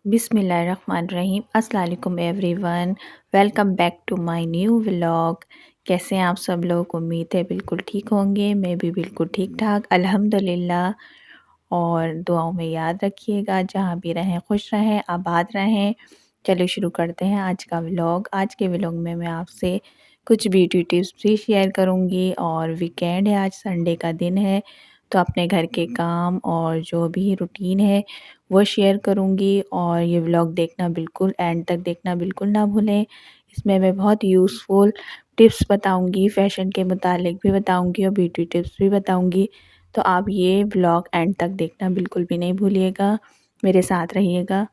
बिस्मिल्लाहिर्रहमानिर्रहीम अस्सलाम वालेकुम everyone. Welcome back to my new vlog. कैसे हैं आप सब लोग? उम्मीद है बिल्कुल ठीक होंगे। मैं भी बिल्कुल ठीक ठाक अल्हम्दुलिल्लाह। और दुआओं में याद रखिएगा, जहाँ भी रहें खुश रहें, आबाद रहें। चलो शुरू करते हैं आज का व्लॉग। आज के व्लॉग में मैं आपसे कुछ ब्यूटी टिप्स भी शेयर करूँगी। और वीकेंड है, आज संडे का दिन है, तो अपने घर के काम और जो भी रूटीन है वो शेयर करूँगी। और ये व्लॉग देखना बिल्कुल एंड तक देखना बिल्कुल ना भूलें। इसमें मैं बहुत यूज़फुल टिप्स बताऊँगी, फ़ैशन के मुतालिक भी बताऊँगी और ब्यूटी टिप्स भी बताऊँगी। तो आप ये व्लॉग एंड तक देखना बिल्कुल भी नहीं भूलिएगा, मेरे साथ रहिएगा।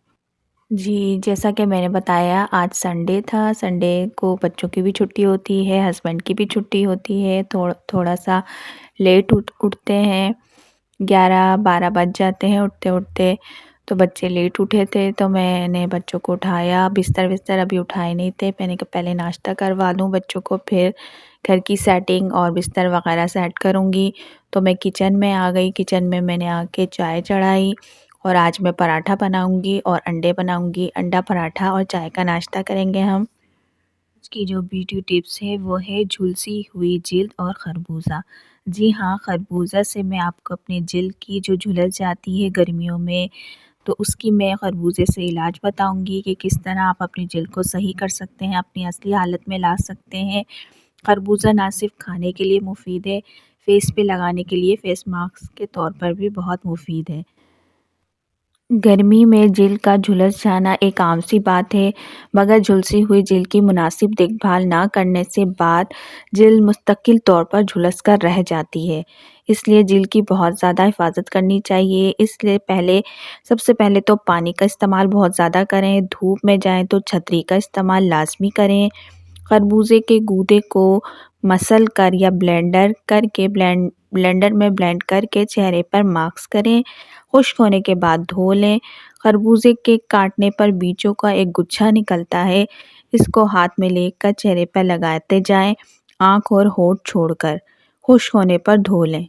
जी, जैसा कि मैंने बताया, आज संडे था। संडे को बच्चों की भी छुट्टी होती है, हस्बैंड की भी छुट्टी होती है। थोड़ा सा लेट उठते हैं, 11-12 बज जाते हैं उठते-उठते। तो बच्चे लेट उठे थे, तो मैंने बच्चों को उठाया। बिस्तर-विस्तर अभी उठाए नहीं थे, मैंने कहा पहले नाश्ता करवा दूँ बच्चों को, फिर घर की सेटिंग और बिस्तर वगैरह सेट करूँगी। तो मैं किचन में आ गई। किचन में मैंने आके चाय चढ़ाई और आज मैं पराठा बनाऊँगी और अंडे बनाऊँगी। अंडा पराठा और चाय का नाश्ता करेंगे हम। आज की जो ब्यूटी टिप्स है वो है झुलसी हुई जिल्द और खरबूजा। जी हाँ, खरबूजा से मैं आपको अपनी जिल्द की जो झुलस जाती है गर्मियों में, तो उसकी मैं खरबूजे से इलाज बताऊंगी कि किस तरह आप अपनी जिल्द को सही कर सकते हैं, अपनी असली हालत में ला सकते हैं। खरबूजा ना सिर्फ खाने के लिए मुफीद है, फेस पे लगाने के लिए फेस मास्क के तौर पर भी बहुत मुफीद है। गर्मी में जिल्द का झुलस जाना एक आम सी बात है, मगर झुलसी हुई जिल्द की मुनासिब देखभाल ना करने से बाद जिल्द मुस्तकिल तौर पर झुलस कर रह जाती है। इसलिए जिल्द की बहुत ज़्यादा हिफाजत करनी चाहिए। इसलिए सबसे पहले तो पानी का इस्तेमाल बहुत ज़्यादा करें। धूप में जाएं तो छतरी का इस्तेमाल लाजमी करें। खरबूजे के गूदे को मसल कर या ब्लेंडर में ब्लेंड करके चेहरे पर मास्क करें। खुश्क होने के बाद धो लें। खरबूजे के काटने पर बीजों का एक गुच्छा निकलता है, इसको हाथ में लेकर चेहरे पर लगाते जाएं, आँख और होंठ छोड़कर। खुश्क होने पर धो लें।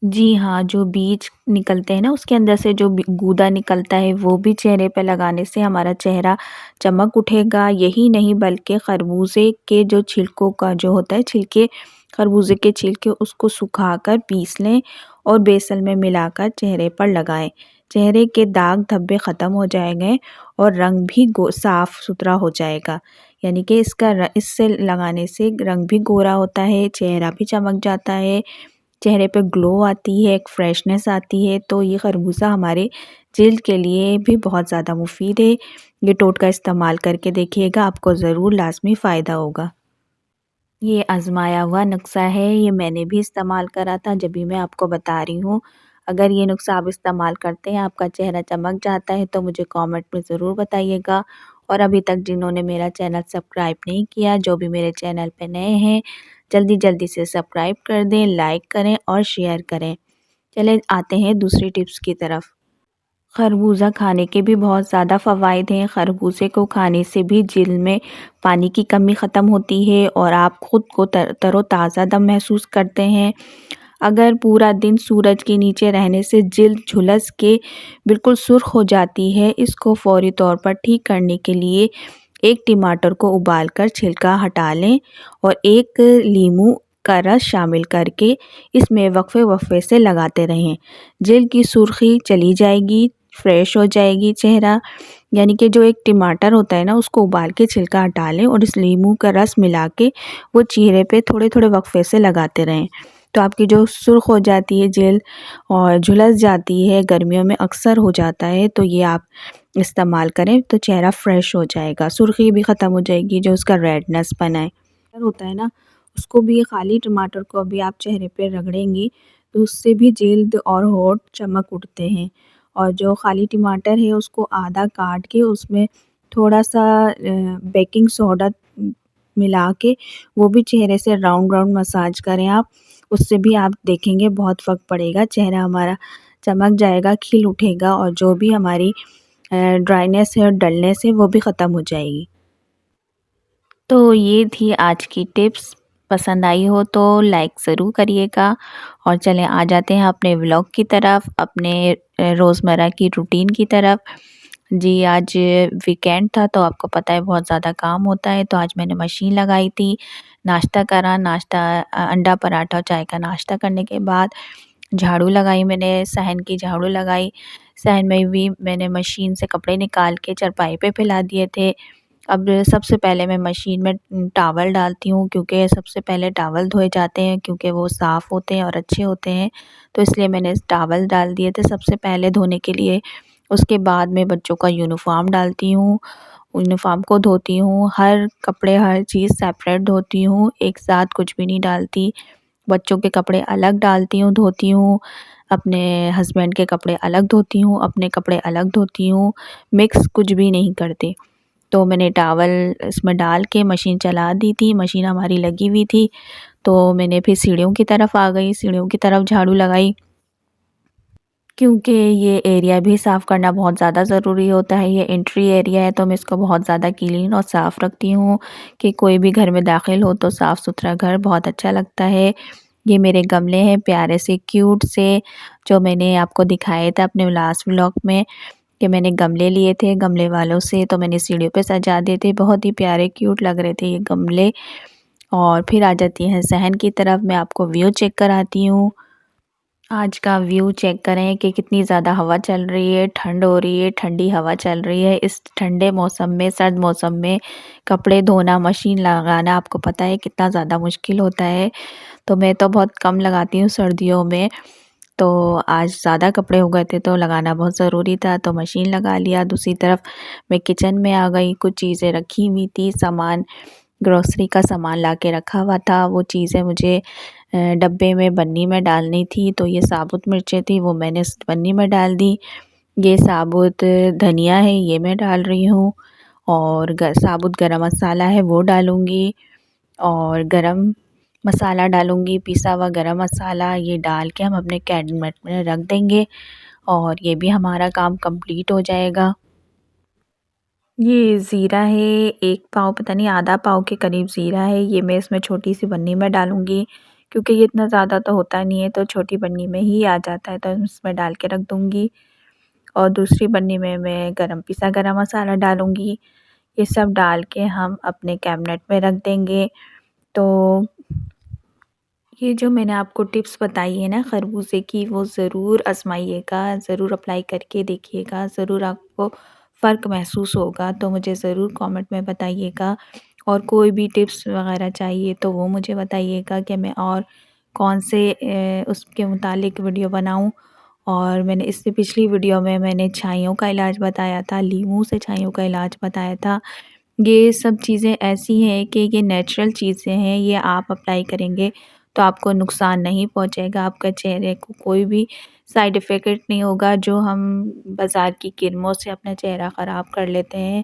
जी हाँ, जो बीज निकलते हैं ना, उसके अंदर से जो गूदा निकलता है, वो भी चेहरे पे लगाने से हमारा चेहरा चमक उठेगा। यही नहीं, बल्कि खरबूजे के जो छिलकों का जो होता है, खरबूजे के छिलके, उसको सुखाकर पीस लें और बेसन में मिलाकर चेहरे पर लगाएं। चेहरे के दाग धब्बे ख़त्म हो जाएंगे और रंग भी साफ़ सुथरा हो जाएगा। यानी कि इससे लगाने से रंग भी गोरा होता है, चेहरा भी चमक जाता है, चेहरे पे ग्लो आती है, एक फ्रेशनेस आती है। तो ये खरबूजा हमारे जिल्द के लिए भी बहुत ज़्यादा मुफीद है। ये टोटका इस्तेमाल करके देखिएगा, आपको ज़रूर लाज़मी फ़ायदा होगा। ये आज़माया हुआ नुस्ख़ा है, ये मैंने भी इस्तेमाल करा था, जब भी मैं आपको बता रही हूँ। अगर ये नुस्ख़ा आप इस्तेमाल करते हैं, आपका चेहरा चमक जाता है, तो मुझे कमेंट में ज़रूर बताइएगा। और अभी तक जिन्होंने मेरा चैनल सब्सक्राइब नहीं किया, जो भी मेरे चैनल पे नए हैं, जल्दी से सब्सक्राइब कर दें, लाइक करें और शेयर करें। चलें आते हैं दूसरी टिप्स की तरफ। खरबूजा खाने के भी बहुत ज़्यादा फ़वाइद हैं। खरबूजे को खाने से भी जिल्द में पानी की कमी ख़त्म होती है और आप ख़ुद को तरोताज़ा दम महसूस करते हैं। अगर पूरा दिन सूरज के नीचे रहने से जिल्द झुलस के बिल्कुल सुर्ख हो जाती है, इसको फ़ौरी तौर पर ठीक करने के लिए एक टमाटर को उबालकर छिलका हटा लें और एक लीमू का रस शामिल करके इसमें वक्फे से लगाते रहें। जिल्द की सुर्खी चली जाएगी, फ्रेश हो जाएगी चेहरा। यानी कि जो एक टमाटर होता है ना, उसको उबाल के छिलका हटा लें और इस लीमू का रस मिला के वो चेहरे पे थोड़े-थोड़े वक्फे से लगाते रहें। तो आपकी जो सुर्ख हो जाती है जिल्द और झुलस जाती है, गर्मियों में अक्सर हो जाता है, तो ये आप इस्तेमाल करें तो चेहरा फ्रेश हो जाएगा, सुर्खी भी ख़त्म हो जाएगी, जो उसका रेडनेस बना है होता है ना, उसको भी खाली टमाटर को भी आप चेहरे पे रगड़ेंगी तो उससे भी जिल्द और होंठ चमक उठते हैं। और जो खाली टमाटर है, उसको आधा काट के उसमें थोड़ा-सा बेकिंग सोडा मिला के वो भी चेहरे से राउंड राउंड मसाज करें आप, उससे भी आप देखेंगे बहुत फ़र्क पड़ेगा, चेहरा हमारा चमक जाएगा, खिल उठेगा और जो भी हमारी ड्राइनेस है और डलनेस है, वो भी ख़त्म हो जाएगी। तो ये थी आज की टिप्स। पसंद आई हो तो लाइक ज़रूर करिएगा। और चलें आ जाते हैं अपने व्लॉग की तरफ, अपने रोज़मर्रा की रूटीन की तरफ। जी, आज वीकेंड था तो आपको पता है बहुत ज़्यादा काम होता है, तो आज मैंने मशीन लगाई थी, नाश्ता करा, अंडा पराठा और चाय का नाश्ता करने के बाद झाड़ू लगाई मैंने, सहन की झाड़ू लगाई। सहन में भी मैंने मशीन से कपड़े निकाल के चारपाई पे फैला दिए थे। अब सबसे पहले मैं मशीन में टॉवल डालती हूँ, क्योंकि सबसे पहले टॉवल धोए जाते हैं, क्योंकि वो साफ़ होते हैं और अच्छे होते हैं। तो इसलिए मैंने टॉवल डाल दिए थे सबसे पहले धोने के लिए। उसके बाद मैं बच्चों का यूनिफ़ॉर्म डालती हूँ, यूनिफ़ॉर्म को धोती हूँ, हर कपड़े हर चीज़ सेपरेट धोती हूँ, एक साथ कुछ भी नहीं डालती। बच्चों के कपड़े अलग डालती हूँ, धोती हूँ, अपने हस्बैंड के कपड़े अलग धोती हूँ, अपने कपड़े अलग धोती हूँ, मिक्स कुछ भी नहीं करती। तो मैंने टॉवल इसमें डाल के मशीन चला दी थी, मशीन हमारी लगी हुई थी, तो मैंने फिर सीढ़ियों की तरफ आ गई, सीढ़ियों की तरफ झाड़ू लगाई। क्योंकि ये एरिया भी साफ़ करना बहुत ज़्यादा ज़रूरी होता है, ये एंट्री एरिया है तो मैं इसको बहुत ज़्यादा क्लीन और साफ़ रखती हूँ कि कोई भी घर में दाखिल हो तो साफ़-सुथरा घर बहुत अच्छा लगता है। ये मेरे गमले हैं प्यारे से क्यूट से, जो मैंने आपको दिखाए थे अपने लास्ट व्लॉग में कि मैंने गमले लिए थे गमले वालों से, तो मैंने सीढ़ियों पे सजा दिए थे, बहुत ही प्यारे क्यूट लग रहे थे ये गमले। और फिर आ जाती हैं सहन की तरफ, मैं आपको व्यू चेक कराती हूँ। आज का व्यू चेक करें कि कितनी ज़्यादा हवा चल रही है, ठंड हो रही है, ठंडी हवा चल रही है। इस ठंडे मौसम में, सर्द मौसम में कपड़े धोना, मशीन लगाना आपको पता है कितना ज़्यादा मुश्किल होता है। तो मैं तो बहुत कम लगाती हूँ सर्दियों में, तो आज ज़्यादा कपड़े हो गए थे तो लगाना बहुत ज़रूरी था, तो मशीन लगा लिया। दूसरी तरफ मैं किचन में आ गई, कुछ चीज़ें रखी हुई थी, सामान ग्रोसरी का सामान ला के रखा हुआ था, वो चीज़ें मुझे डब्बे में बन्नी में डालनी थी, तो ये साबुत मिर्चें थी वो मैंने इस बन्नी में डाल दी। ये साबुत धनिया है ये मैं डाल रही हूँ, और साबुत गरम मसाला है वो डालूँगी, और गरम मसाला डालूँगी, पिसा हुआ गरम मसाला, ये डाल के हम अपने कैबिनेट में रख देंगे और ये भी हमारा काम कंप्लीट हो जाएगा। ये ज़ीरा है, 1 पाव पता नहीं आधा पाव के करीब ज़ीरा है, ये मैं इसमें छोटी-सी बन्नी में डालूँगी, क्योंकि ये इतना ज़्यादा तो होता नहीं है, तो छोटी बन्नी में ही आ जाता है, तो इसमें डाल के रख दूँगी। और दूसरी बन्नी में मैं पिसा गरम मसाला डालूँगी। ये सब डाल के हम अपने कैबिनेट में रख देंगे। तो ये जो मैंने आपको टिप्स बताई है ना खरबूजे की, वो ज़रूर आज़माइएगा, ज़रूर अप्लाई करके देखिएगा, ज़रूर आपको फ़र्क महसूस होगा, तो मुझे ज़रूर कमेंट में बताइएगा। और कोई भी टिप्स वगैरह चाहिए तो वो मुझे बताइएगा कि मैं और कौन से उसके मुतालिक वीडियो बनाऊँ। और मैंने इससे पिछली वीडियो में मैंने छाइयों का इलाज बताया था, लीमू से छाइयों का इलाज बताया था। ये सब चीज़ें ऐसी हैं कि ये नेचुरल चीज़ें हैं, ये आप अप्लाई करेंगे तो आपको नुकसान नहीं पहुँचेगा, आपके चेहरे को कोई भी साइड इफ़ेक्ट नहीं होगा। जो हम बाज़ार की क्रीमों से अपना चेहरा ख़राब कर लेते हैं,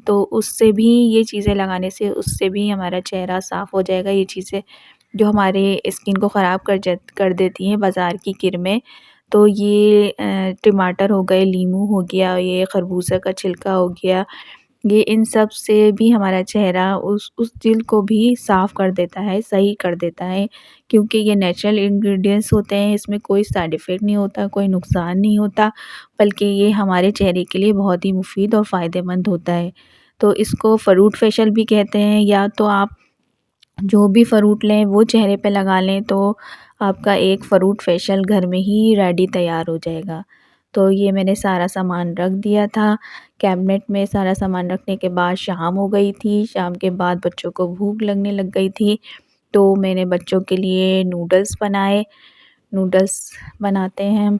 तो उससे भी ये चीज़ें लगाने से उससे भी हमारा चेहरा साफ़ हो जाएगा। ये चीज़ें जो हमारे स्किन को ख़राब कर देती हैं बाज़ार की क्रीमें, तो ये टमाटर हो गए, लीमू हो गया, ये खरबूजा का छिलका हो गया, ये इन सब से भी हमारा चेहरा उस दिल को भी साफ़ कर देता है, सही कर देता है, क्योंकि ये नेचुरल इंग्रीडिएंट्स होते हैं, इसमें कोई साइड इफ़ेक्ट नहीं होता, कोई नुकसान नहीं होता, बल्कि ये हमारे चेहरे के लिए बहुत ही मुफ़ीद और फ़ायदेमंद होता है। तो इसको फ्रूट फेशियल भी कहते हैं, या तो आप जो भी फ्रूट लें वो चेहरे पे लगा लें, तो आपका एक फ्रूट फेशियल घर में ही रेडी तैयार हो जाएगा। तो ये मैंने सारा सामान रख दिया था कैबिनेट में। सारा सामान रखने के बाद शाम हो गई थी, शाम के बाद बच्चों को भूख लगने लग गई थी, तो मैंने बच्चों के लिए नूडल्स बनाए। नूडल्स बनाते हैं हम,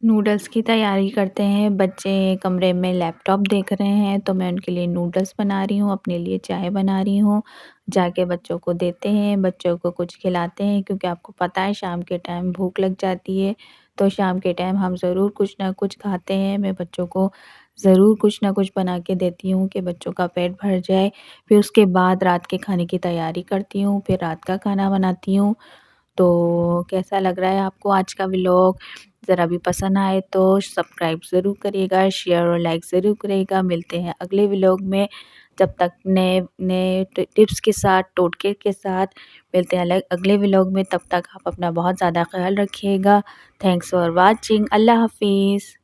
नूडल्स की तैयारी करते हैं। बच्चे कमरे में लैपटॉप देख रहे हैं, तो मैं उनके लिए नूडल्स बना रही हूँ, अपने लिए चाय बना रही हूँ। जाके बच्चों को देते हैं, बच्चों को कुछ खिलाते हैं, क्योंकि आपको पता है शाम के टाइम भूख लग जाती है, तो शाम के टाइम हम ज़रूर कुछ ना कुछ खाते हैं। मैं बच्चों को ज़रूर कुछ ना कुछ बना के देती हूँ कि बच्चों का पेट भर जाए। फिर उसके बाद रात के खाने की तैयारी करती हूँ, फिर रात का खाना बनाती हूँ। तो कैसा लग रहा है आपको आज का व्लॉग? ज़रा भी पसंद आए तो सब्सक्राइब ज़रूर करिएगा, शेयर और लाइक ज़रूर करिएगा। मिलते हैं अगले व्लॉग में, जब तक नए नए टिप्स के साथ, टोटके के साथ मिलते हैं अगले व्लॉग में। तब तक आप अपना बहुत ज़्यादा ख़्याल रखिएगा। Thanks for watching. अल्लाह हाफ़िज़।